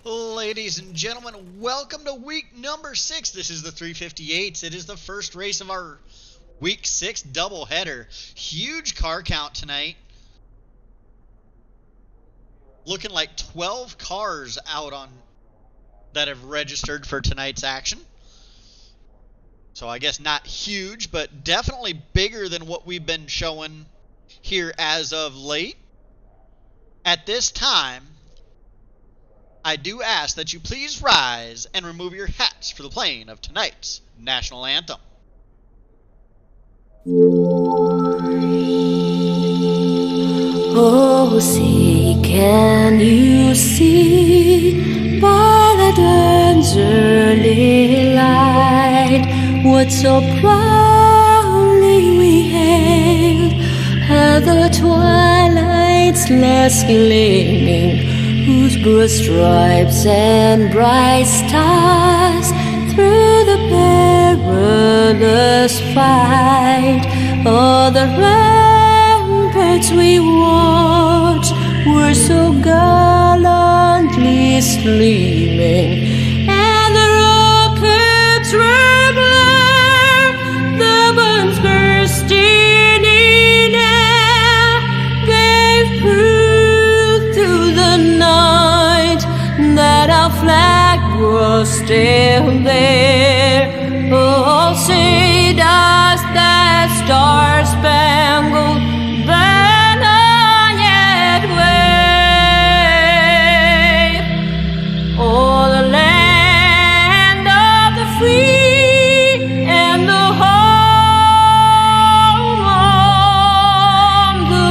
Ladies and gentlemen, welcome to week number 6. This is the 358s. It is the first race of our week 6 doubleheader. Huge car count tonight. Looking like 12 cars out on that have registered for tonight's action. So I guess not huge, but definitely bigger than what we've been showing here as of late. At this time, I do ask that you please rise and remove your hats for the playing of tonight's national anthem. Oh, see, can you see by the dawn's early light what so proudly we hailed at the twilight's last gleaming, whose broad stripes and bright stars through the perilous fight, all the ramparts we watched were so gallantly streaming, and the rockets were blurred, the bombs bursting in air gave proof to the night that our flag was still there. Oh, say does that star-spangled banner yet wave? Oh, the land of the free and the home of the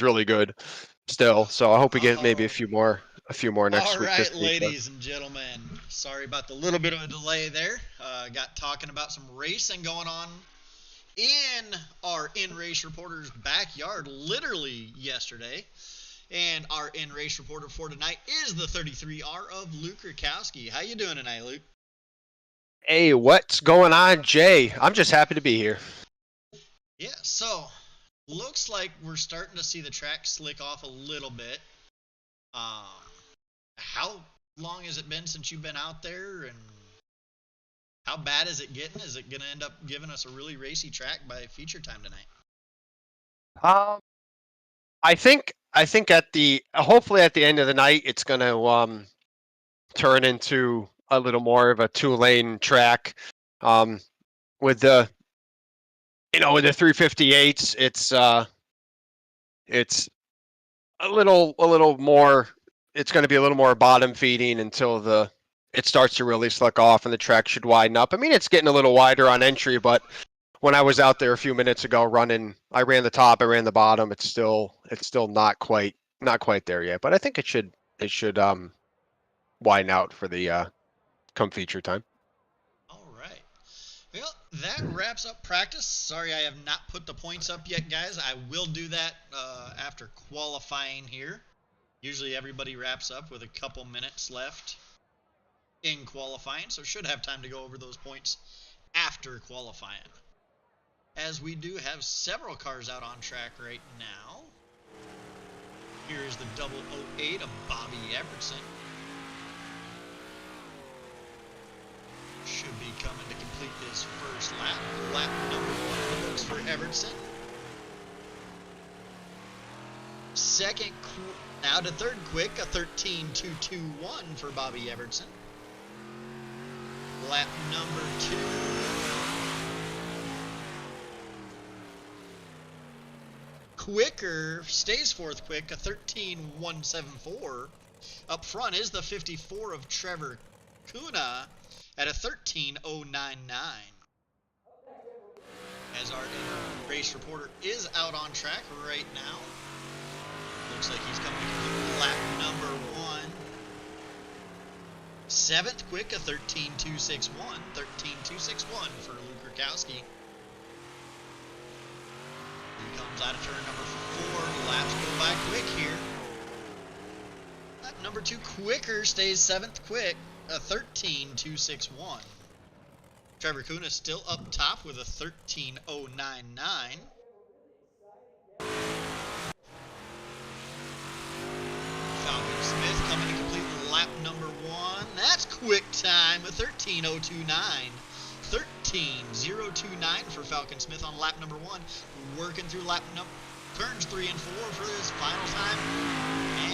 really good still. So I hope we get maybe a few more next All week. This right, week. ladies and gentlemen. Sorry about the little bit of a delay there. Got talking about some racing going on in our in-race reporter's backyard literally yesterday. And our in-race reporter for tonight is the 33R of Luke Rakowski. How you doing tonight, Luke? Hey, what's going on, Jay? I'm just happy to be here. Yeah, so looks like we're starting to see the track slick off a little bit. How long has it been since you've been out there, and how bad is it getting? Is it going to end up giving us a really racy track by feature time tonight? I think hopefully at the end of the night it's going to turn into a little more of a 2-lane track. With the with the 358s, it's a little more. It's going to be a little more bottom feeding until it starts to really slick off and the track should widen up. I mean, it's getting a little wider on entry, but when I was out there a few minutes ago running, I ran the top, I ran the bottom. It's still not quite there yet, but I think it should widen out for the come feature time. All right. Well, that wraps up practice. Sorry I have not put the points up yet, guys. I will do that after qualifying here. Usually everybody wraps up with a couple minutes left in qualifying, so should have time to go over those points after qualifying. As we do have several cars out on track right now. Here is the 008 of Bobby Evertson. Should be coming to complete his first lap. Lap number 1 in the books for Evertson. Now to third quick, a 13.221 for Bobby Evertson. Lap number 2. Quicker stays fourth quick, a 13.174. Up front is the 54 of Trevor Kuna at a 13.099. As our race reporter is out on track right now. Looks like he's coming to complete lap number 1. Seventh quick, a 13.261. 13.261 for Luke Rakowski. He comes out of turn number 4. Laps go by quick here. Lap number 2 quicker stays 7th quick, a 13.261. Trevor Kuna still up top with a 13.099. Falcon Smith coming to complete lap number 1. That's quick time, a 13.029. 13.029 for Falcon Smith on lap number 1. Working through turns 3 and 4 for his final time.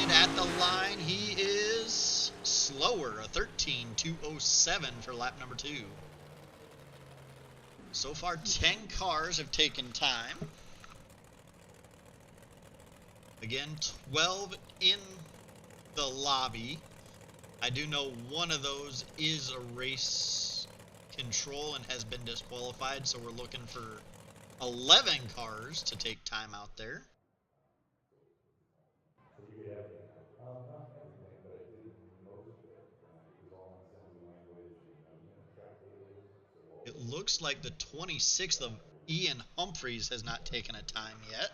And at the line, he is slower, a 13.207 for lap number 2. So far, 10 cars have taken time. Again, 12 in the lobby. I do know one of those is a race control and has been disqualified, so we're looking for 11 cars to take time out there. It looks like the 26th of Ian Humphreys has not taken a time yet.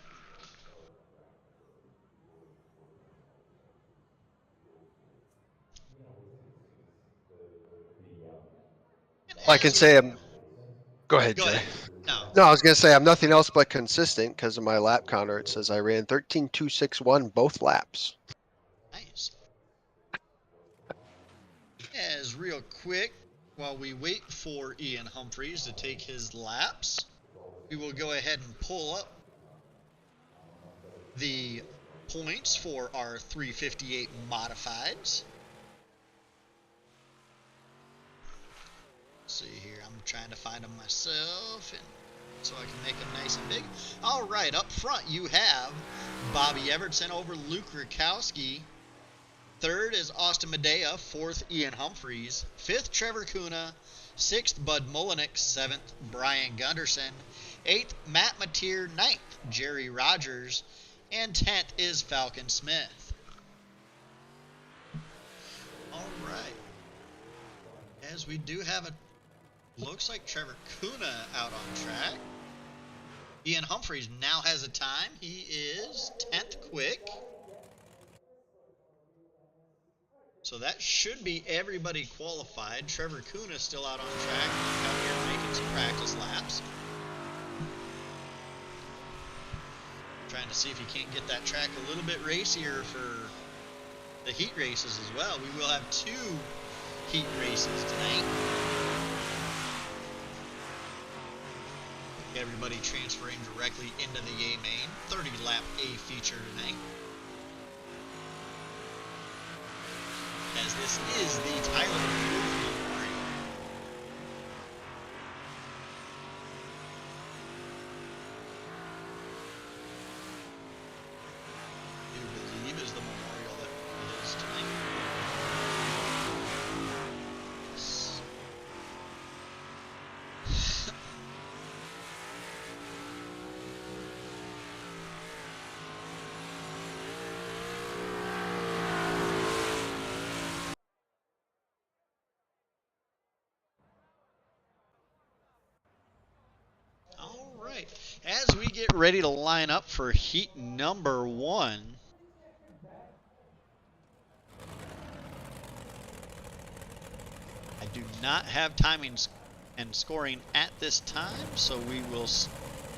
I can say I'm. Go ahead, Go Jay. ahead. No, I was gonna say I'm nothing else but consistent because of my lap counter. It says I ran 13.261 both laps. Nice. As real quick, while we wait for Ian Humphreys to take his laps, we will go ahead and pull up the points for our 358 modifieds. Let's see here, I'm trying to find them myself and so I can make them nice and big. All right, up front you have Bobby Evertson over Luke Rakowski. Third is Austin Medea. Fourth, Ian Humphreys. Fifth, Trevor Kuna. Sixth, Bud Mullenix. Seventh, Brian Gunderson. Eighth, Matt Mateer. Ninth, Jerry Rogers. And 10th is Falcon Smith. All right. As we do have looks like Trevor Kuna out on track. Ian Humphreys now has a time. He is 10th quick. So that should be everybody qualified. Trevor Kuna still out on track. Out here making some practice laps. Trying to see if he can't get that track a little bit racier for the heat races as well. We will have 2 heat races tonight. Everybody transferring directly into the A main. 30-lap A feature tonight. As this is the Tyler Wolf Memorial. I believe is the memorial that it is tonight. Yes. right. As we get ready to line up for heat number 1, I do not have timings and scoring at this time, so we will,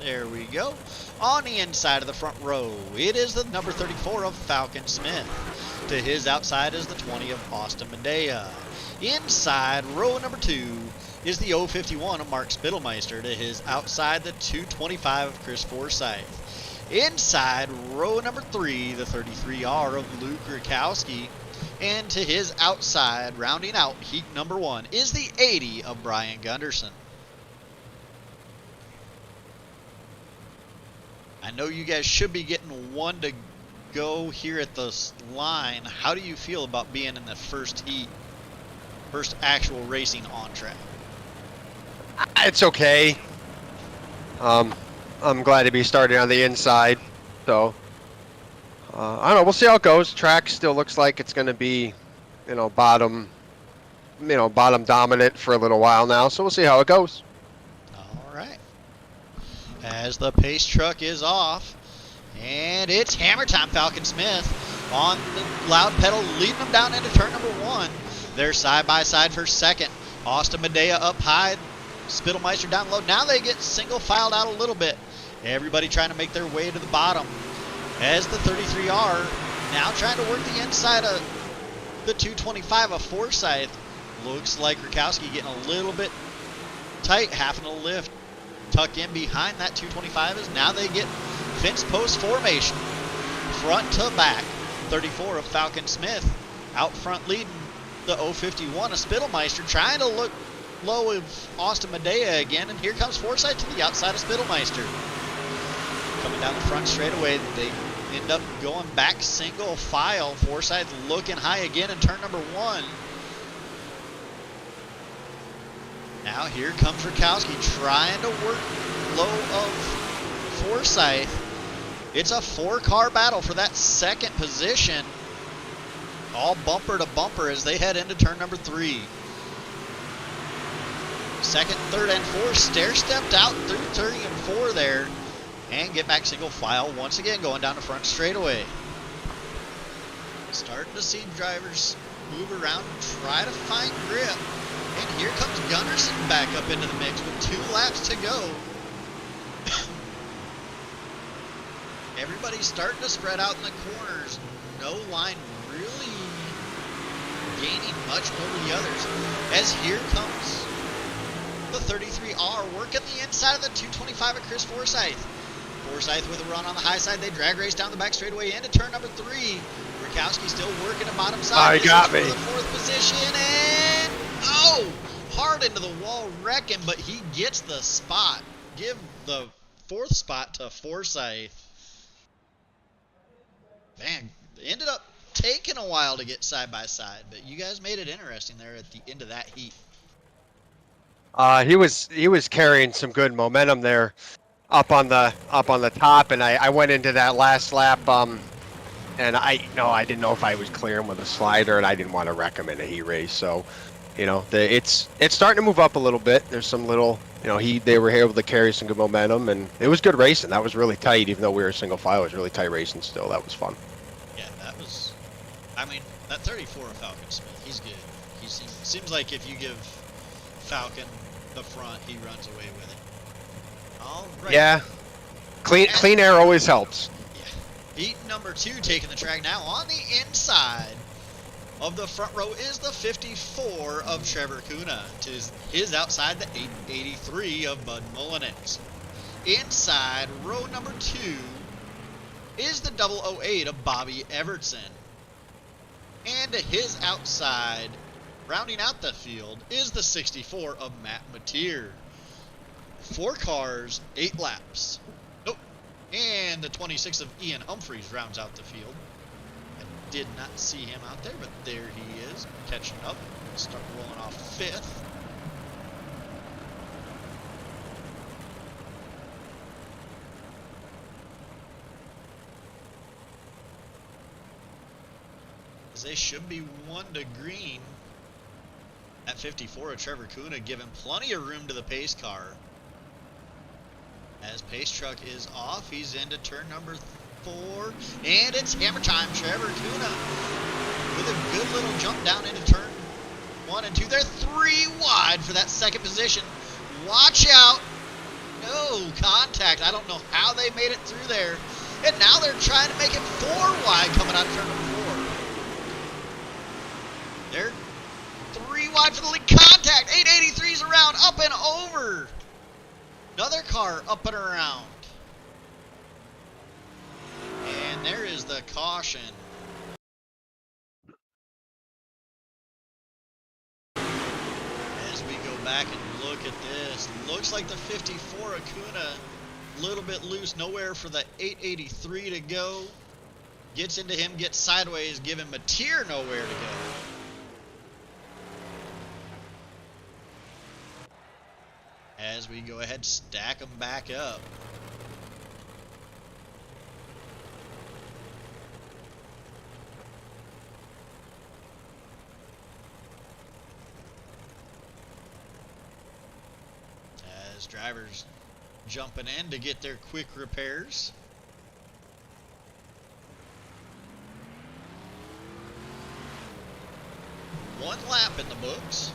there we go. On the inside of the front row, it is the number 34 of Falcon Smith. To his outside is the 20 of Austin Medea. Inside row number 2 is the 051 of Mark Spittlemeister. To his outside, the 225 of Chris Forsyth. Inside row number 3, the 33R of Luke Rakowski. And to his outside, rounding out heat number 1, is the 80 of Brian Gunderson. I know you guys should be getting one to go here at the line. How do you feel about being in the first heat, first actual racing on track? It's okay. I'm glad to be starting on the inside. So, I don't know. We'll see how it goes. Track still looks like it's going to be, bottom dominant for a little while now. So we'll see how it goes. All right. As the pace truck is off, and it's hammer time. Falcon Smith on the loud pedal, leading them down into turn number 1. They're side by side for second. Austin Medea up high, Spittlemeister down low. Now they get single filed out a little bit. Everybody trying to make their way to the bottom. As the 33R now trying to work the inside of the 225 of Forsyth. Looks like Rakowski getting a little bit tight, having to lift. Tuck in behind that 225 is now they get fence post formation. Front to back. 34 of Falcon Smith out front leading the 051 of Spittlemeister, trying to look low of Austin Medea again, and here comes Forsyth to the outside of Spittlemeister. Coming down the front straight away, they end up going back single file. Forsyth looking high again in turn number 1. Now here comes Rakowski trying to work low of Forsyth. It's a 4-car battle for that second position. All bumper to bumper as they head into turn number 3. Second, third, and fourth stair-stepped out through 3 and 4 there. And get back single file once again going down the front straightaway. Starting to see drivers move around and try to find grip. And here comes Gunderson back up into the mix with 2 laps to go. Everybody's starting to spread out in the corners. No line really gaining much over the others. As here comes the 33R working the inside of the 225 of Chris Forsyth. Forsyth with a run on the high side. They drag race down the back straightaway into turn number 3. Rakowski still working the bottom side. Oh, he got me. For the 4th position, and hard into the wall wrecking, but he gets the spot. Give the 4th spot to Forsyth. Man, ended up taking a while to get side by side, but you guys made it interesting there at the end of that heat. He was carrying some good momentum there up on the top, and I went into that last lap and I didn't know if I was clearing with a slider, and I didn't want to wreck him in a heat race. So, it's starting to move up a little bit. There's some little, they were able to carry some good momentum, and it was good racing. That was really tight, even though we were single file. It was really tight racing still. That was fun. Yeah, that 34 of Falcon Smith, he's good. He seems like if you give Falcon the front, he runs away with it. All right. Yeah. Clean air always helps. Yeah. Heat number 2 taking the track now. On the inside of the front row is the 54 of Trevor Kuna. To his outside, the 883 of Bud Mullenix. Inside row number 2 is the 008 of Bobby Evertson. And to his outside, rounding out the field, is the 64 of Matt Mateer. 4 cars, 8 laps. Nope. And the 26 of Ian Humphreys rounds out the field. I did not see him out there, but there he is, catching up. Start rolling off 5th. They should be 1 to green. At 54 of Trevor Kuna, giving plenty of room to the pace car. As pace truck is off, he's into turn number 4, and it's hammer time. Trevor Kuna with a good little jump down into turn 1 and 2. They're 3 wide for that second position. Watch out. No contact. I don't know how they made it through there. And now they're trying to make it 4 wide coming out of turn number 4. They're 3 wide for the lead. Contact. 883's around, up and over. Another car up and around. And there is the caution. As we go back and look at this, looks like the 54 Acuna a little bit loose, nowhere for the 883 to go. Gets into him, gets sideways, giving Mateer nowhere to go. As we go ahead, stack them back up. As drivers jumping in to get their quick repairs. One lap in the books.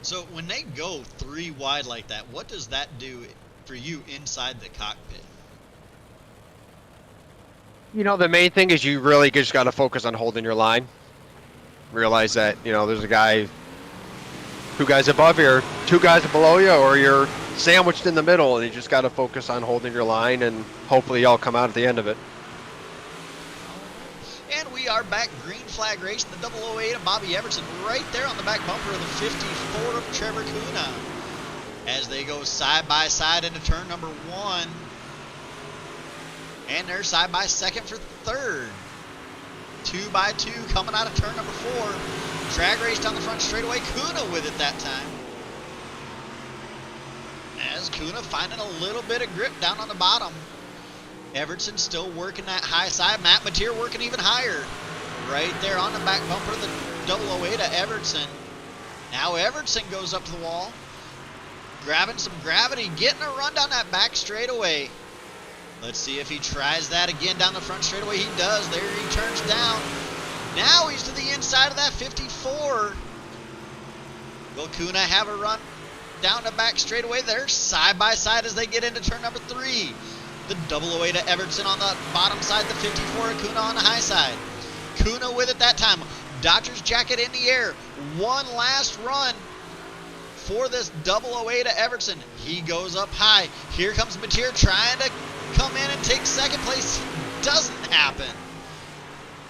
So when they go 3 wide like that, what does that do for you inside the cockpit? You know, the main thing is you really just got to focus on holding your line. Realize that, you know, there's a guy, 2 guys above you, 2 guys below you, or you're sandwiched in the middle, and you just got to focus on holding your line, and hopefully y'all come out at the end of it. And we are back, green flag racing, the 008 of Bobby Everson right there on the back bumper of the 54 of Trevor Kuna. As they go side by side into turn number 1. And they're side by second for third. 2 by 2 coming out of turn number 4. Drag race down the front straightaway. Kuna with it that time. As Kuna finding a little bit of grip down on the bottom. Everson still working that high side. Matt Mateer working even higher. Right there on the back bumper of the 008 of Everson. Now Everson goes up to the wall. Grabbing some gravity. Getting a run down that back straightaway. Let's see if he tries that again down the front straightaway. He does. There he turns down. Now he's to the inside of that 54. Will Kuna have a run down the back straightaway? They're side by side as they get into turn number 3. The 008 of Everson on the bottom side, the 54 of Kuna on the high side. Kuna with it that time. Dodgers jacket in the air. One last run for this 008 of Everson. He goes up high. Here comes Mateer trying to come in and take second place. Doesn't happen.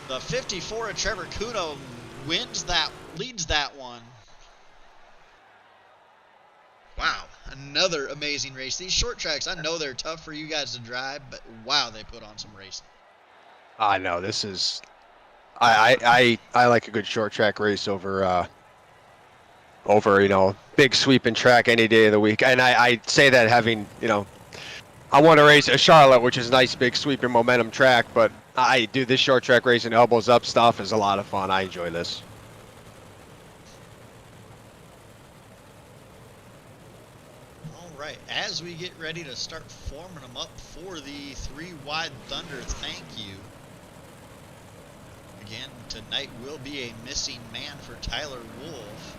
The 54 of Trevor Kuna leads that one. Wow, another amazing race. These short tracks, I know they're tough for you guys to drive, but wow, they put on some racing. I know, this is... I like a good short track race over you know, big sweeping track any day of the week. And I say that having, you know, I want to race at Charlotte, which is a nice big sweeping momentum track, but I do this short track racing, elbows up stuff is a lot of fun. I enjoy this. Right, as we get ready to start forming them up for the 3 wide Thunder, thank you. Again, tonight will be a missing man for Tyler Wolf.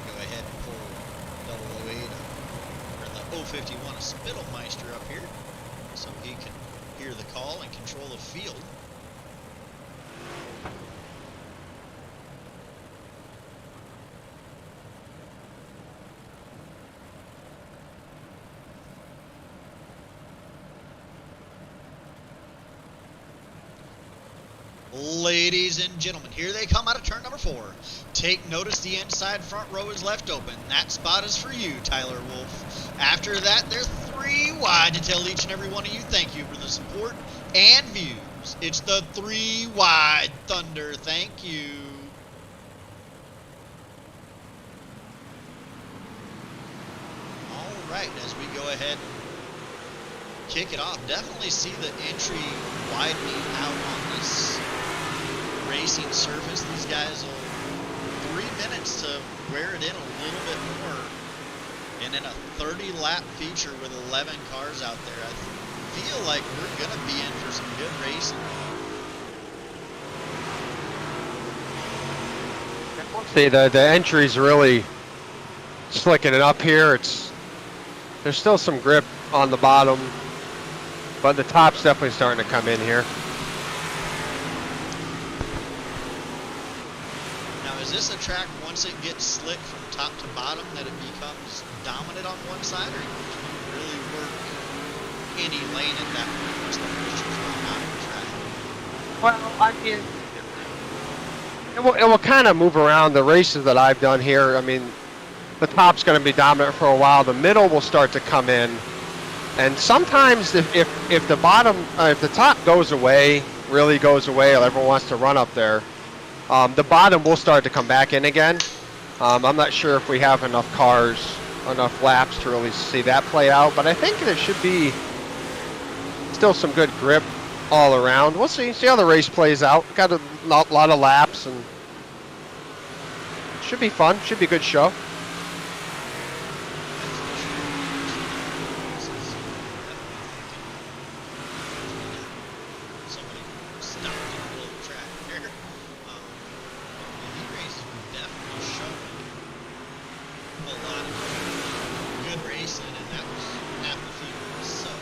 Go ahead and pull 008 or the 051 Spittlmeister up here so he can hear the call and control the field. Ladies and gentlemen, here they come out of turn number 4. Take notice, the inside front row is left open. That spot is for you, Tyler Wolf. After that, they're 3 wide to tell each and every one of you thank you for the support and views. It's the 3 wide Thunder. Thank you. All right, as we go ahead and kick it off, definitely see the entry widening out on this racing surface, these guys will 3 minutes to wear it in a little bit more. And in a 30-lap feature with 11 cars out there, I feel like we're going to be in for some good racing. See, the entry's really slicking it up here. There's still some grip on the bottom, but the top's definitely starting to come in here. Now, is this a track, once it gets slick from top to bottom, that it becomes dominant on one side, or can you really work any lane at that point once the moisture's really out of the track? Well, I mean, it will kind of move around. The races that I've done here, I mean, the top's going to be dominant for a while. The middle will start to come in, and sometimes if the bottom, if the top goes away, really goes away, or everyone wants to run up there, the bottom will start to come back in again. I'm not sure if we have enough cars, enough laps to really see that play out, but I think there should be still some good grip all around. We'll see how the race plays out. Got a lot of laps, and should be fun. Should be a good show. Somebody stopped in the middle of the track there. The heat races were definitely showing a lot of good racing, and that was half the field itself.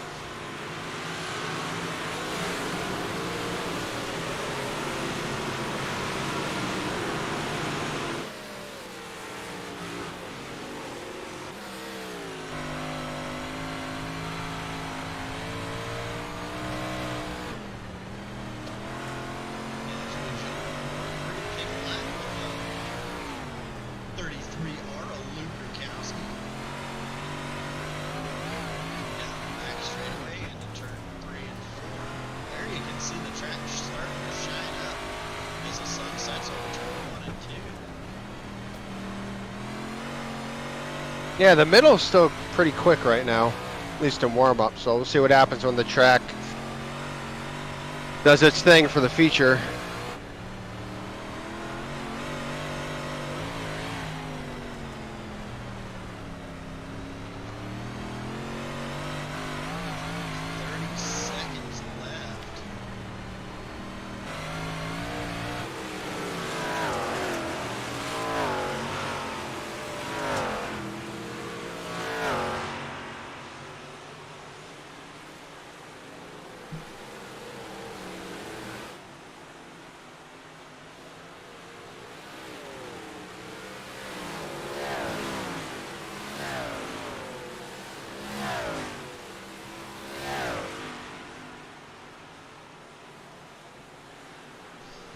Big lap of 33R, a Luke Rukowski. Down the back straightaway into turn 3 and 4. There you can see the track starting to shine up as the sun sets over turn 1 and 2. Yeah, the middle's still pretty quick right now, at least in warm-up. So we'll see what happens when the track does its thing for the feature. Seconds left.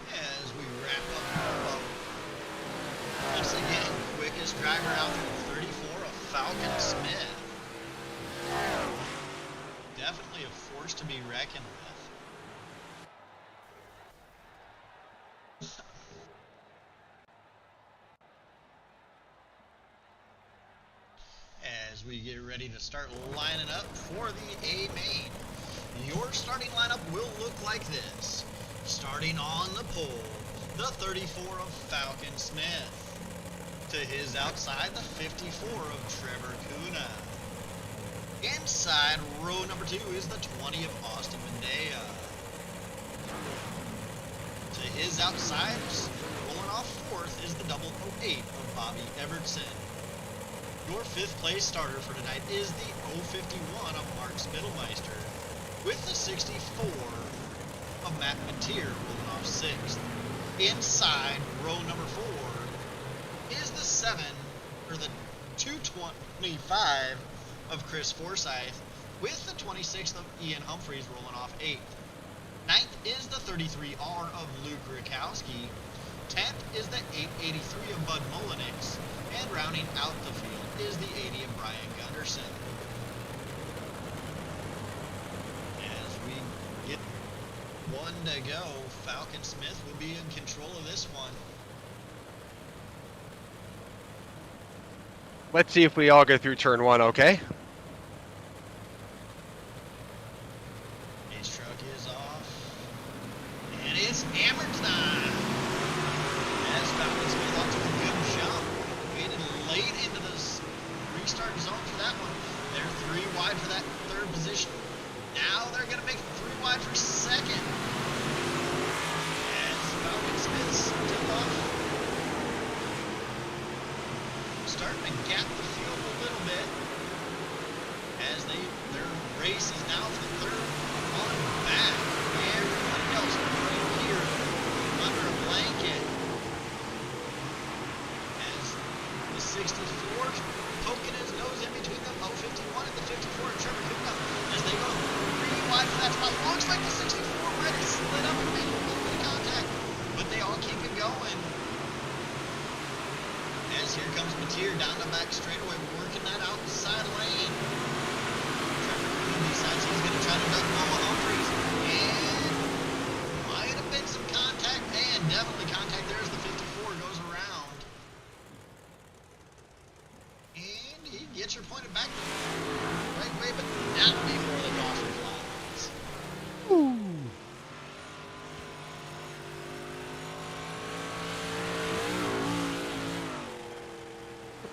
As we wrap up, once again, quickest driver out through 34, a Falcon Smith. Definitely a force to be reckoned with. As we get ready to start lining up for the A main, your starting lineup will look like this. Starting on the pole, the 34 of Falcon Smith. To his outside, the 54 of Trevor Kuna. Inside row number 2 is the 20 of Austin Mendea. To his outside, rolling off 4th, is the double 08 of Bobby Evertson. Your 5th place starter for tonight is the 051 of Mark Spittelmeister, with the 64 of Matt Mateer rolling off 6th. Inside row number 4 is the 225 of Chris Forsyth, with the 26th of Ian Humphreys rolling off 8th. 9th is the 33R of Luke Rukowski. 10th is the 883 of Bud Mullenix. And rounding out the field is the 80 of Brian Gunderson. As we get one to go, Falcon Smith will be in control of this one. Let's see if we all get through turn 1, okay? His truck is off. And it's hammer time. wide for that third position. Now they're going to make it 3 wide for second. As Falcon Smith still off. Starting to gap the field a little bit. As their race is now for the third on back. Everybody else right here under a blanket. As the 64 poking his nose in between them. 51 and the 54 and Trevor Cook as they go 3 wide for that spot. Looks like the 64 might have slid up and made a little bit of contact, but they all keep it going. As here comes Mateer down the back straightaway, working that outside lane. Trevor Cook decides he's going to try to duck Noah Humphreys, and might have been some contact, and definitely contact. There's the 54 goes around. He gets her pointed back the right way, but not before the caution flies.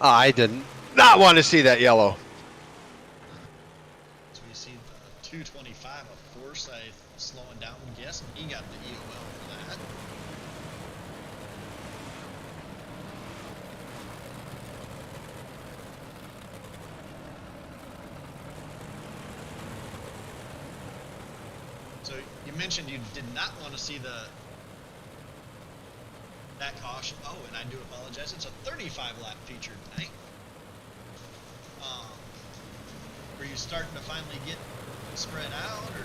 I did not want to see that yellow. So we see the 225 of Forsyth slowing down. I'm guessing he got the EOL for that. So you mentioned you did not want to see that caution. Oh, and I do apologize. It's a 35 lap feature tonight. Were you starting to finally get spread out, or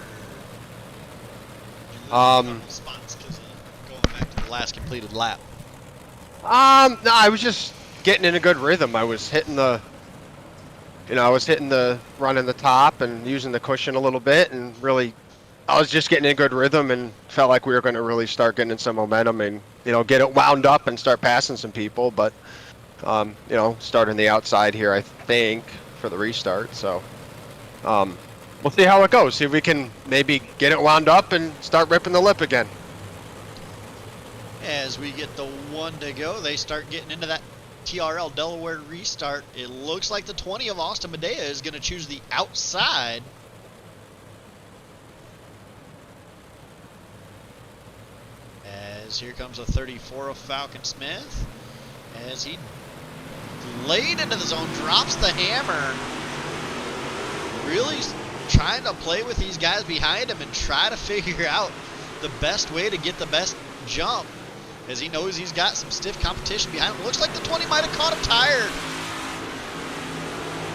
did you lose a couple spots because of going back to the last completed lap? No, I was just getting in a good rhythm. I was hitting the running the top and using the cushion a little bit, and really, I was just getting in a good rhythm and felt like we were going to really start getting some momentum and, get it wound up and start passing some people. But, starting the outside here, I think, for the restart. So, we'll see how it goes. See if we can maybe get it wound up and start ripping the lip again. As we get the 1 to go, they start getting into that TRL Delaware restart. It looks like the 20 of Austin Medea is going to choose the outside. As here comes a 34 of Falcon Smith. As he laid into the zone, drops the hammer. Really trying to play with these guys behind him and try to figure out the best way to get the best jump, as he knows he's got some stiff competition behind him. Looks like the 20 might have caught him tired.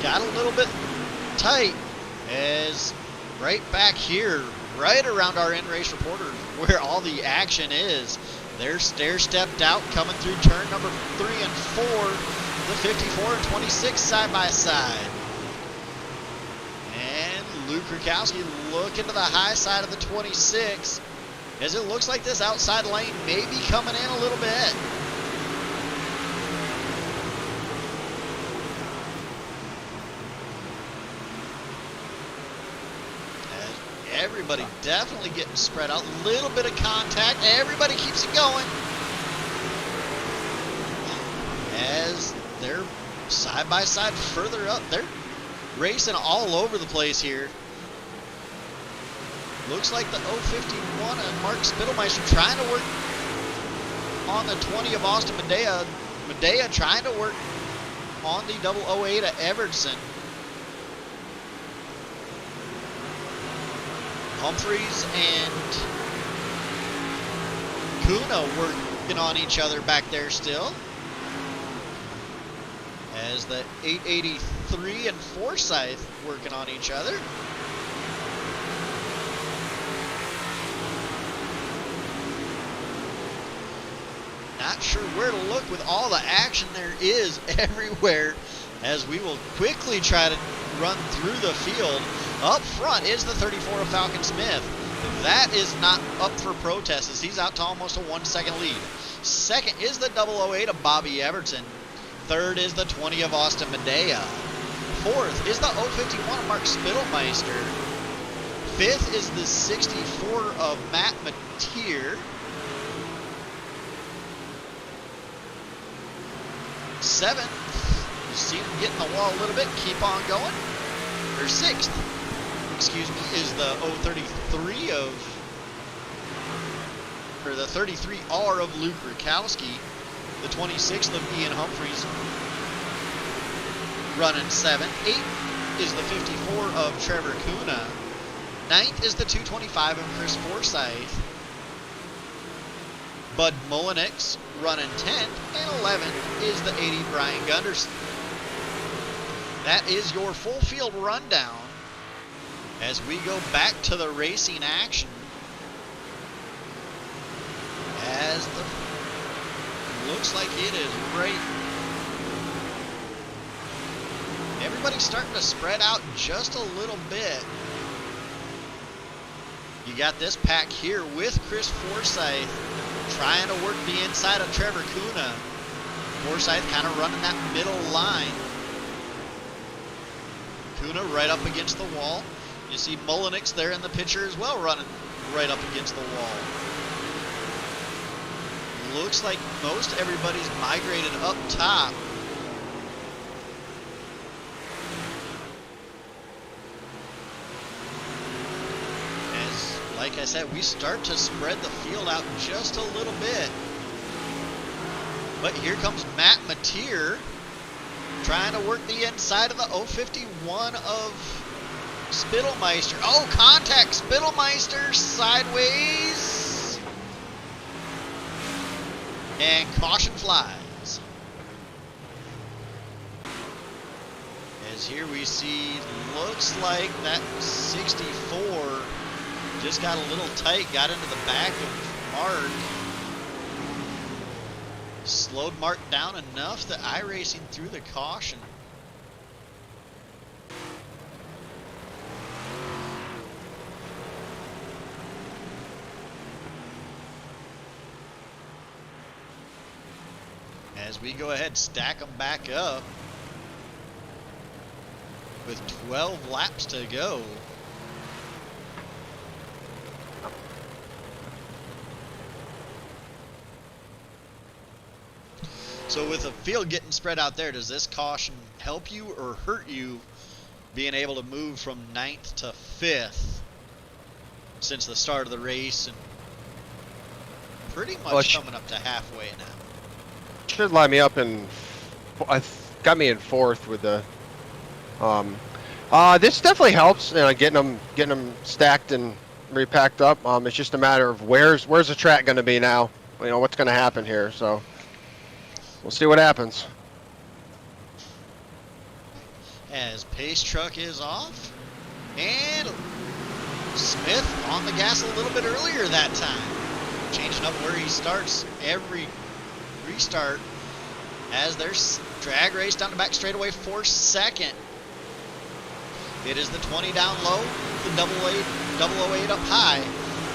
Got a little bit tight, as right back here, right around our in-race reporter, where all the action is, they're stair-stepped out, coming through turn number 3 and 4, the 54 and 26 side by side. And Luke Krakowski looking to the high side of the 26, as it looks like this outside lane may be coming in a little bit. Everybody definitely getting spread out. A little bit of contact. Everybody keeps it going. As they're side by side further up. They're racing all over the place here. Looks like the 051 and Mark Spittelmeister trying to work on the 20 of Austin Medea. Medea trying to work on the 008 of Everson. Humphreys and Kuna working on each other back there still. As the 883 and Forsyth working on each other. Not sure where to look with all the action there is everywhere, as we will quickly try to run through the field. Up front is the 34 of Falcon Smith. That is not up for protest, as he's out to almost a 1 second lead. Second is the 008 of Bobby Everton. Third is the 20 of Austin Medea. Fourth is the 051 of Mark Spittelmeister. Fifth is the 64 of Matt Mateer. Seventh, you see him get in the wall a little bit, keep on going. or 6th, excuse me, is the 033 or the 33R of Luke Rakowski. The 26th of Ian Humphreys running 7. 8th is the 54 of Trevor Kuna. 9th is the 225 of Chris Forsyth. Bud Mullenix running 10th. And 11th is the 80 Brian Gunderson. That is your full field rundown as we go back to the racing action. As the looks like it is right. Everybody's starting to spread out just a little bit. You got this pack here with Chris Forsyth trying to work the inside of Trevor Kuna. Forsyth kind of running that middle line. Kuna right up against the wall. You see Mullenix there in the picture as well, running right up against the wall. Looks like most everybody's migrated up top. As, like I said, we start to spread the field out just a little bit. But here comes Matt Mateer trying to work the inside of the 051 of Spittelmeister. Oh, contact Spittelmeister sideways. And caution flies. As here we see, looks like that 64 just got a little tight, got into the back of Mark. Slowed Mark down enough that iRacing threw the caution. As we go ahead, stack them back up with 12 laps to go. So with the field getting spread out there, does this caution help you or hurt you being able to move from 9th to 5th since the start of the race and pretty much coming up to halfway now? Should line me up in. Got me in 4th with the. This definitely helps. You know, getting them stacked and repacked up. It's just a matter of where's the track going to be now. You know what's going to happen here. So we'll see what happens. As pace truck is off, and Smith on the gas a little bit earlier that time, changing up where he starts every restart as there's drag race down the back straightaway for 2nd. It is the 20 down low, the 008 up high.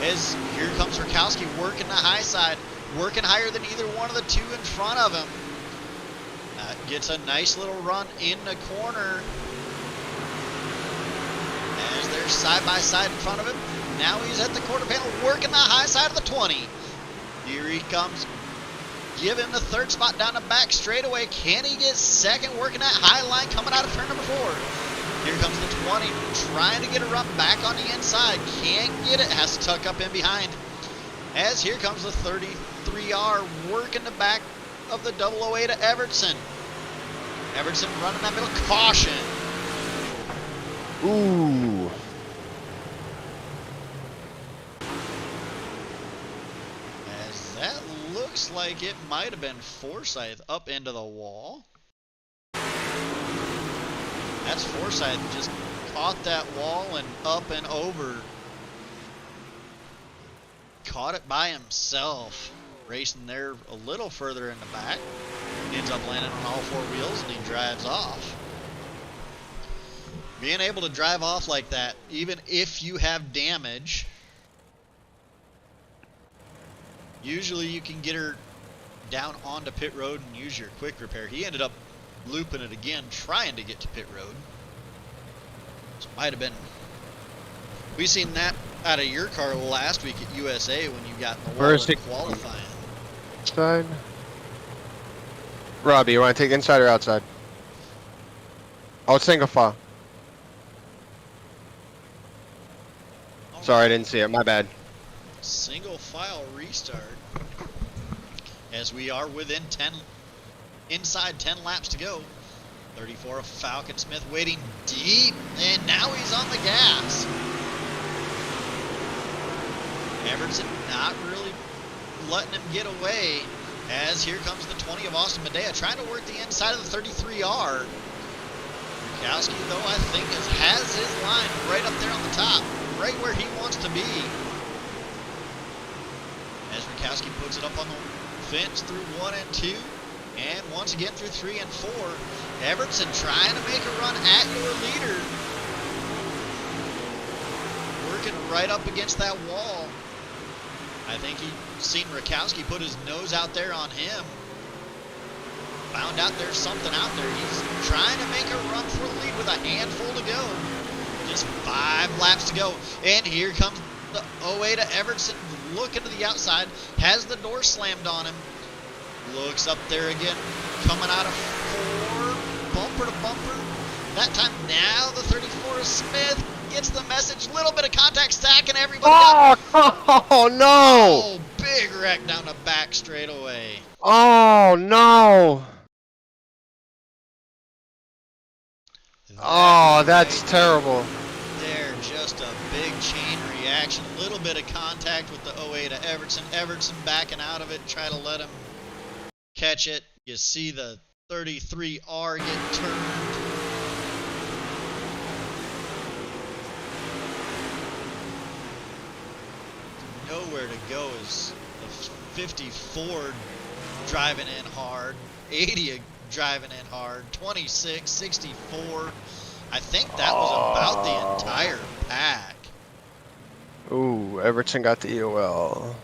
As here comes Rakowski working the high side, working higher than either one of the two in front of him. Gets a nice little run in the corner as they're side by side in front of him. Now he's at the quarter panel working the high side of the 20. Here he comes. Give him the 3rd spot down the back straightaway. Can he get 2nd working that high line coming out of turn number 4? Here comes the 20 trying to get a run back on the inside. Can't get it. Has to tuck up in behind. As here comes the 33R working the back of the 008 of Evertson. Evertson running that middle. Caution. Ooh. As that looks like it might have been Forsyth up into the wall. That's Forsyth just caught that wall and up and over. Caught it by himself. Racing there a little further in the back. Ends up landing on all 4 wheels and he drives off. Being able to drive off like that, even if you have damage, usually you can get her down onto pit road and use your quick repair. He ended up looping it again, trying to get to pit road. So it might have been. We seen that out of your car last week at USA when you got in the wall in qualifying. Inside. Robbie, you want to take inside or outside? Oh, it's single file. Sorry, I didn't see it. My bad. Single file restart. As we are within 10, inside 10 laps to go. 34 of Falcon Smith waiting deep, and now he's on the gas. Everton not really letting him get away, as here comes the 20 of Austin Medea trying to work the inside of the 33R. Rukowski, though, I think has his line right up there on the top, right where he wants to be. As Rukowski puts it up on the fence through 1 and 2, and once again through 3 and 4. Everton trying to make a run at your leader. Working right up against that wall. I think he's seen Rukowski put his nose out there on him. Found out there's something out there. He's trying to make a run for the lead with a handful to go. Just 5 laps to go. And here comes the 08 of Everton looking to the outside. Has the door slammed on him. Looks up there again. Coming out of 4. Bumper to bumper. That time now the 34 of Smith gets the message. Little bit of contact, stacking everybody up. Oh, no. Oh, big wreck down the back straightaway. Oh, no. Oh, that's terrible. There, just a big chain reaction. A little bit of contact with the 08 of Everton. Everton backing out of it, try to let him catch it. You see the 33R get turned. Nowhere to go is the 54 driving in hard. 80 driving in hard. 26, 64. I think that was about the entire pack. Ooh, Everton got the EOL.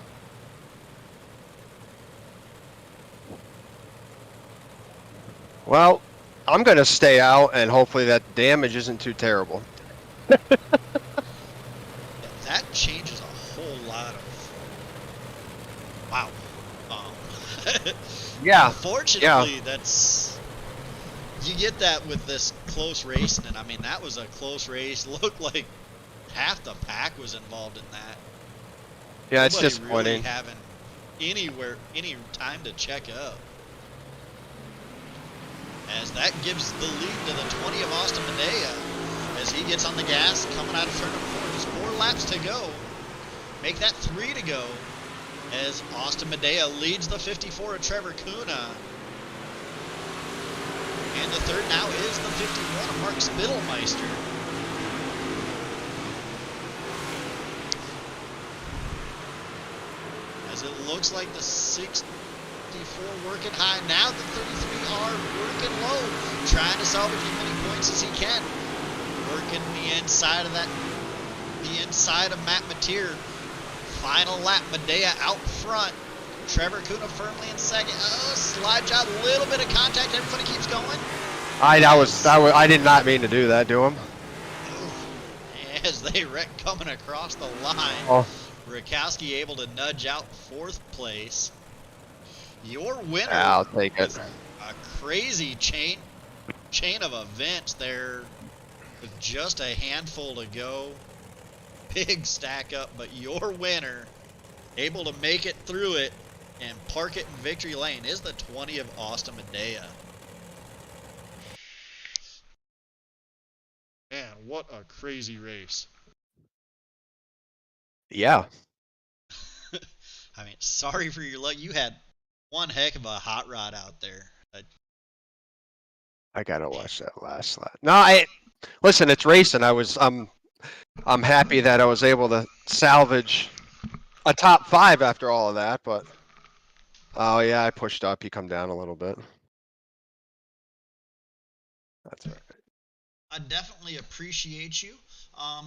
Well, I'm going to stay out, and hopefully that damage isn't too terrible. That changes a whole lot of... Wow. Yeah. Unfortunately, that's... You get that with this close racing, and I mean, that was a close race. Looked like half the pack was involved in that. Yeah, it's Nobody disappointing. really having any time to check up. As that gives the lead to the 20 of Austin Medea as he gets on the gas coming out of turn number 4. Just 4 laps to go. Make that 3 to go as Austin Medea leads the 54 of Trevor Kuna. And the third now is the 51 of Mark Spittelmeister. As it looks like the 64 working high. Now the 33R working low. Trying to salvage as many points as he can. Working the inside of Matt Mateer. Final lap, Medea out front. Trevor Kuna firmly in second. Oh, slide job, little bit of contact. Everybody keeps going. I did not mean to do that to him. As they wreck coming across the line. Oh. Rukowski able to nudge out 4th place. Your winner. I'll take it. A crazy chain of events there with just a handful to go. Big stack up, but your winner able to make it through it and park it in victory lane is the 20 of Austin Medea. Man, what a crazy race. Yeah. I mean, sorry for your luck. You had one heck of a hot rod out there. I gotta watch that last lap. No, listen. It's racing. I'm happy that I was able to salvage a top 5 after all of that. But oh yeah, I pushed up. You come down a little bit. That's all right. I definitely appreciate you.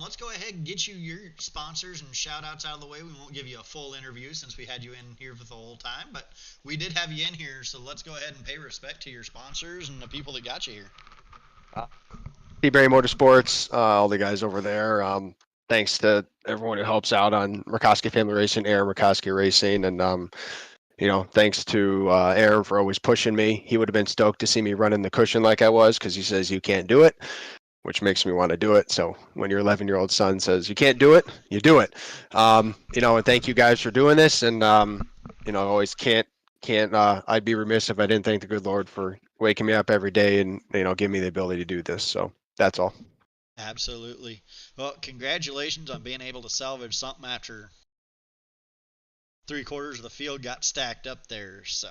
Let's go ahead and get you your sponsors and shout outs out of the way. We won't give you a full interview since we had you in here for the whole time, but we did have you in here, so let's go ahead and pay respect to your sponsors and the people that got you here. Seabury Motorsports, all the guys over there. Thanks to everyone who helps out on Murkowski Family Racing, Aaron Murkowski Racing, and thanks to Aaron for always pushing me. He would have been stoked to see me running the cushion like I was, because he says you can't do it, which makes me want to do it. So when your 11-year-old son says you can't do it, you do it. And thank you guys for doing this. And always can't. I'd be remiss if I didn't thank the good Lord for waking me up every day and give me the ability to do this. So that's all. Absolutely. Well, congratulations on being able to salvage something after 3/4 of the field got stacked up there. So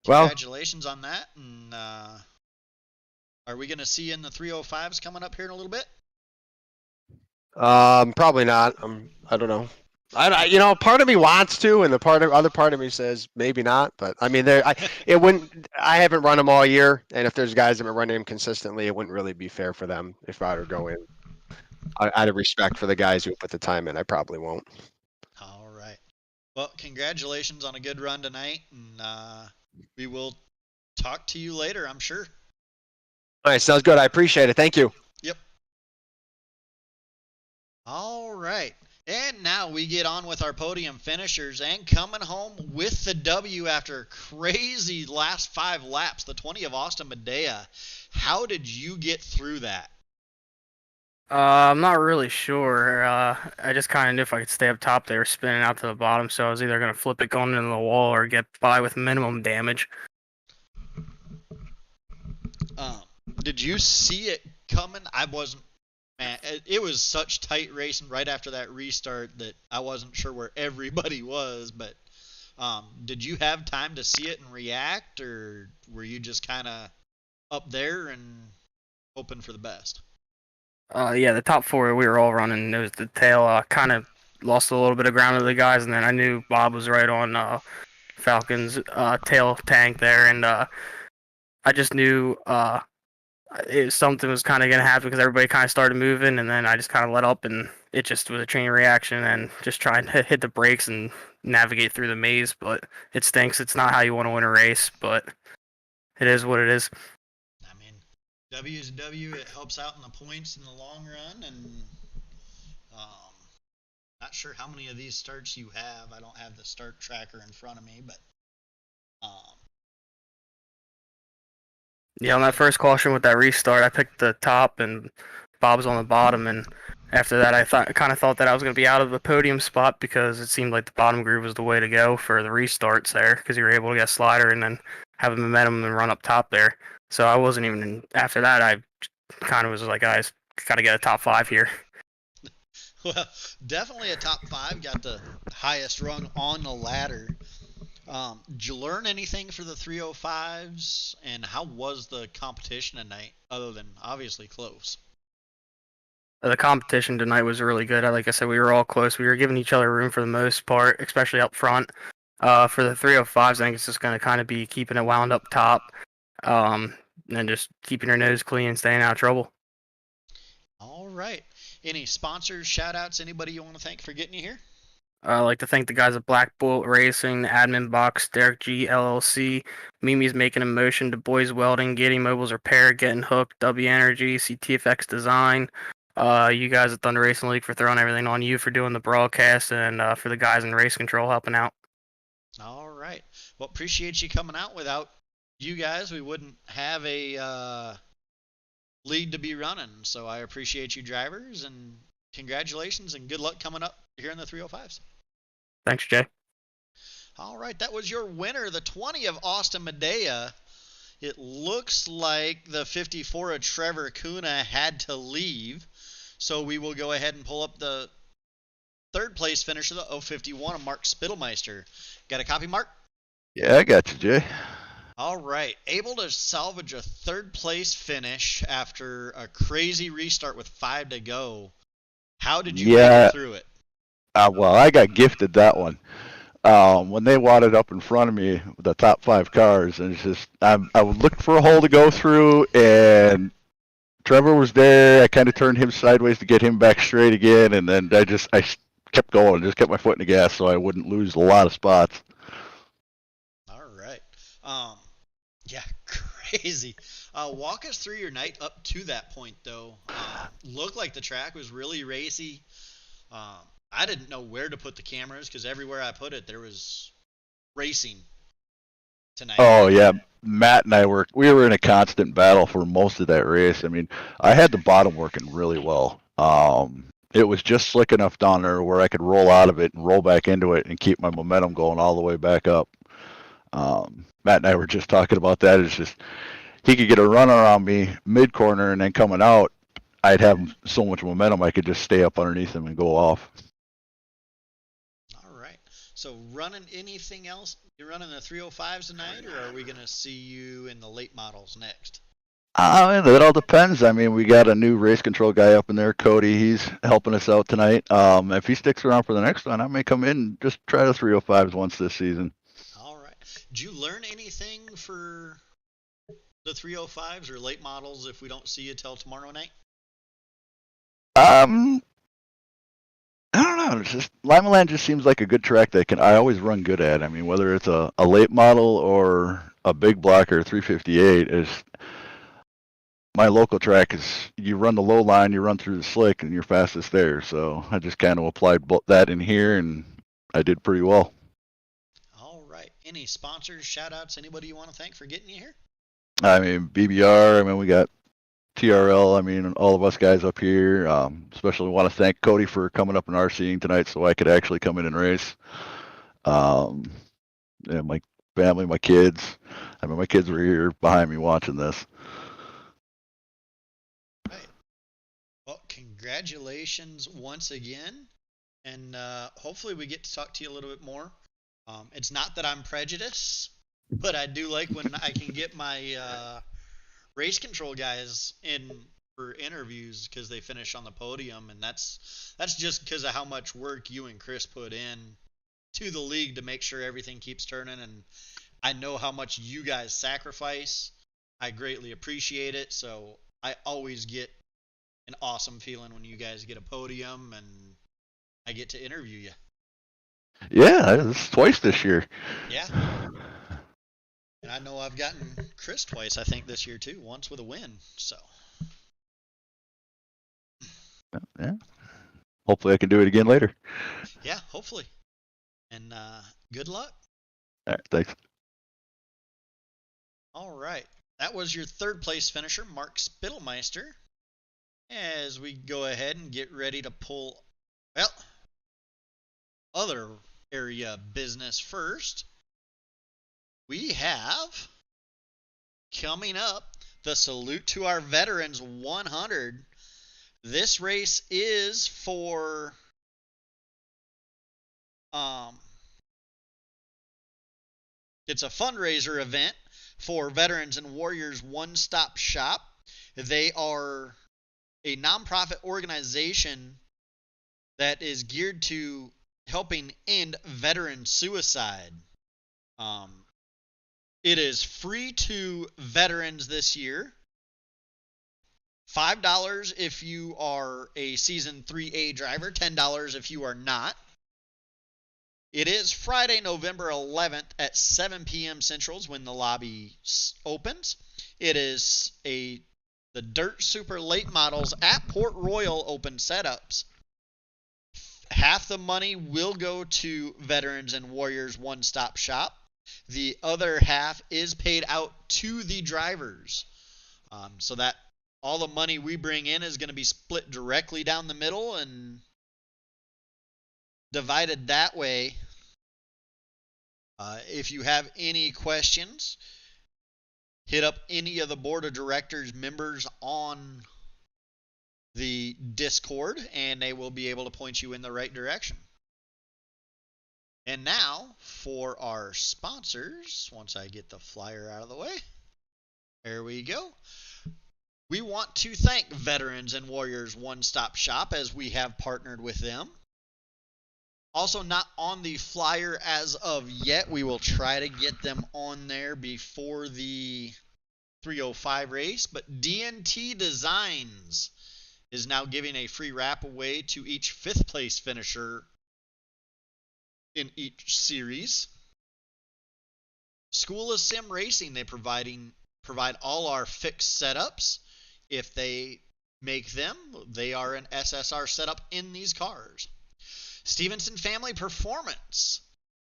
congratulations on that. And are we going to see you in the 305s coming up here in a little bit? Probably not. I don't know. Part of me wants to, and other part of me says maybe not. But I mean, it wouldn't. I haven't run them all year, and if there's guys that have been running them consistently, it wouldn't really be fair for them if I were to go in. Out of respect for the guys who put the time in, I probably won't. All right. Well, congratulations on a good run tonight, and we will talk to you later, I'm sure. All right, sounds good. I appreciate it. Thank you. Yep. All right. And now we get on with our podium finishers, and coming home with the W after a crazy last 5 laps, the 20 of Austin Medea. How did you get through that? I'm not really sure. I just kind of knew if I could stay up top, they were spinning out to the bottom, so I was either going to flip it going into the wall or get by with minimum damage. Did you see it coming? I wasn't. Man, it was such tight racing right after that restart that I wasn't sure where everybody was. But did you have time to see it and react, or were you just kind of up there and hoping for the best? Yeah, the top 4 we were all running. It was the tail. Kind of lost a little bit of ground to the guys, and then I knew Bob was right on Falcon's tail tank there, and I just knew something was kind of going to happen because everybody kind of started moving, and then I just kind of let up, and it just was a chain reaction, and just trying to hit the brakes and navigate through the maze. But it stinks. It's not how you want to win a race, but it is what it is. I mean, W is a W. It helps out in the points in the long run, and not sure how many of these starts you have. I don't have the start tracker in front of me, but yeah, on that first caution with that restart, I picked the top and Bob's on the bottom, and after that I kind of thought that I was going to be out of the podium spot because it seemed like the bottom groove was the way to go for the restarts there because you were able to get a slider and then have a momentum and run up top there. So I wasn't even, after that I kind of was like, guys, got to get a top 5 here. Well, definitely a top 5. Got the highest rung on the ladder. Did you learn anything for the 305s, and how was the competition tonight, other than obviously close? The competition tonight was really good. Like I said, we were all close. We were giving each other room for the most part, especially up front. For the 305s, I think it's just going to kind of be keeping it wound up top, and just keeping your nose clean and staying out of trouble. All right. Any sponsors, shout-outs, anybody you want to thank for getting you here? I'd like to thank the guys at Black Bolt Racing, the Admin Box, Derek G LLC, Mimi's Making a Motion, Du Bois Welding, Getty Mobiles Repair, Getting Hooked, W Energy, CTFX Design. You guys at Thunder Racing League for throwing everything on you for doing the broadcast, and for the guys in Race Control helping out. All right. Well, appreciate you coming out. Without you guys, we wouldn't have a lead to be running. So I appreciate you drivers, and congratulations and good luck coming up here in the 305s. Thanks, Jay. All right, that was your winner, the 20 of Austin Medea. It looks like the 54 of Trevor Kuna had to leave, so we will go ahead and pull up the 3rd place finisher, the 051 of Mark Spittlemeister. Got a copy, Mark? Yeah, I got you, Jay. All right, able to salvage a 3rd place finish after a crazy restart with 5 to go. How did you make it through it? Well, I got gifted that one. When they wadded up in front of me with the top 5 cars, and it's just I looked for a hole to go through, and Trevor was there. I kind of turned him sideways to get him back straight again, and then I kept going, just kept my foot in the gas so I wouldn't lose a lot of spots. All right. Yeah, crazy. Walk us through your night up to that point, though. Looked like the track was really racy. I didn't know where to put the cameras because everywhere I put it, there was racing tonight. Oh, yeah. Matt and I we were in a constant battle for most of that race. I mean, I had the bottom working really well. It was just slick enough down there where I could roll out of it and roll back into it and keep my momentum going all the way back up. Matt and I were just talking about that. It's just he could get a run around me mid corner and then coming out, I'd have so much momentum I could just stay up underneath him and go off. All right. So running anything else? You're running the 305s tonight, or are we going to see you in the late models next? That all depends. I mean, we got a new race control guy up in there, Cody. He's helping us out tonight. If he sticks around for the next one, I may come in and just try the 305s once this season. All right. Did you learn anything for the 305s or late models if we don't see you till tomorrow night? I don't know. It's just Limaland just seems like a good track that I always run good at. I mean, whether it's a late model or a big blocker 358 is my local track. Is you run the low line, you run through the slick, and you're fastest there. So I just kind of applied that in here, and I did pretty well. All right. Any sponsors, shout outs, anybody you want to thank for getting you here? I mean, BBR. I mean, we got TRL. I mean, all of us guys up here. Especially want to thank Cody for coming up and RCing tonight, so I could actually come in and race. And my family, my kids. I mean, my kids were here behind me watching this. Right. Well, congratulations once again, and hopefully we get to talk to you a little bit more. It's not that I'm prejudiced, but I do like when I can get my race control guys in for interviews because they finish on the podium, and that's just because of how much work you and Chris put in to the league to make sure everything keeps turning, and I know how much you guys sacrifice. I greatly appreciate it, so I always get an awesome feeling when you guys get a podium and I get to interview you. Yeah, it's twice this year. Yeah. And I know I've gotten Chris twice, I think, this year too. Once with a win. So. Yeah. Hopefully I can do it again later. Yeah, hopefully. And good luck. All right, thanks. All right. That was your third place finisher, Mark Spittelmeister. As we go ahead and get ready to pull, well, other area business first. We have coming up the Salute to Our Veterans 100. This race is for it's a fundraiser event for Veterans and Warriors One Stop Shop. They are a nonprofit organization that is geared to helping end veteran suicide. It is free to veterans this year. $5 if you are a Season 3A driver, $10 if you are not. It is Friday, November 11th at 7 p.m. Centrals when the lobby opens. It is the Dirt Super Late Models at Port Royal Open setups. Half the money will go to Veterans and Warriors One Stop Shop. The other half is paid out to the drivers. So that all the money we bring in is going to be split directly down the middle and divided that way. If you have any questions, hit up any of the board of directors members on the Discord and they will be able to point you in the right direction. And now for our sponsors, once I get the flyer out of the way, there we go. We want to thank Veterans and Warriors One Stop Shop as we have partnered with them. Also not on the flyer as of yet. We will try to get them on there before the 305 race. But DNT Designs is now giving a free wrap away to each 5th place finisher in each series. School of Sim Racing, they provide all our fixed setups. If they make them, they are an SSR setup in these cars. Stevenson Family Performance,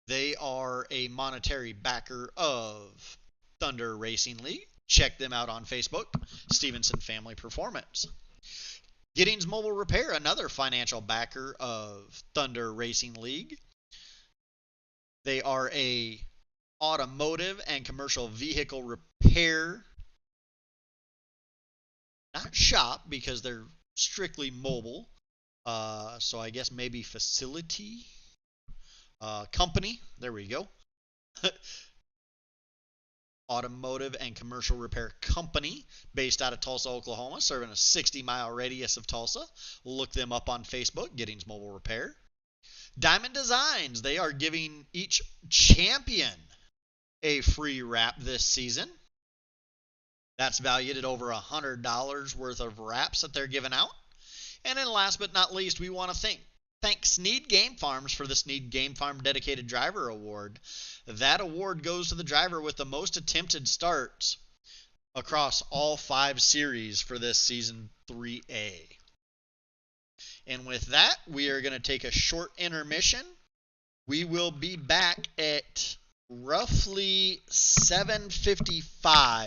they are a monetary backer of Thunder Racing League. Check them out on Facebook, Stevenson Family Performance. Giddings Mobile Repair, another financial backer of Thunder Racing League. They are a automotive and commercial vehicle repair, not shop because they're strictly mobile. So I guess maybe facility, company. There we go. Automotive and commercial repair company based out of Tulsa, Oklahoma, serving a 60-mile radius of Tulsa. Look them up on Facebook, Giddings Mobile Repair. Diamond Designs, they are giving each champion a free wrap this season. That's valued at over $100 worth of wraps that they're giving out. And then last but not least, we want to thank Snead Game Farms for the Snead Game Farm Dedicated Driver Award. That award goes to the driver with the most attempted starts across all 5 series for this season 3A. And with that, we are going to take a short intermission. We will be back at roughly 7:55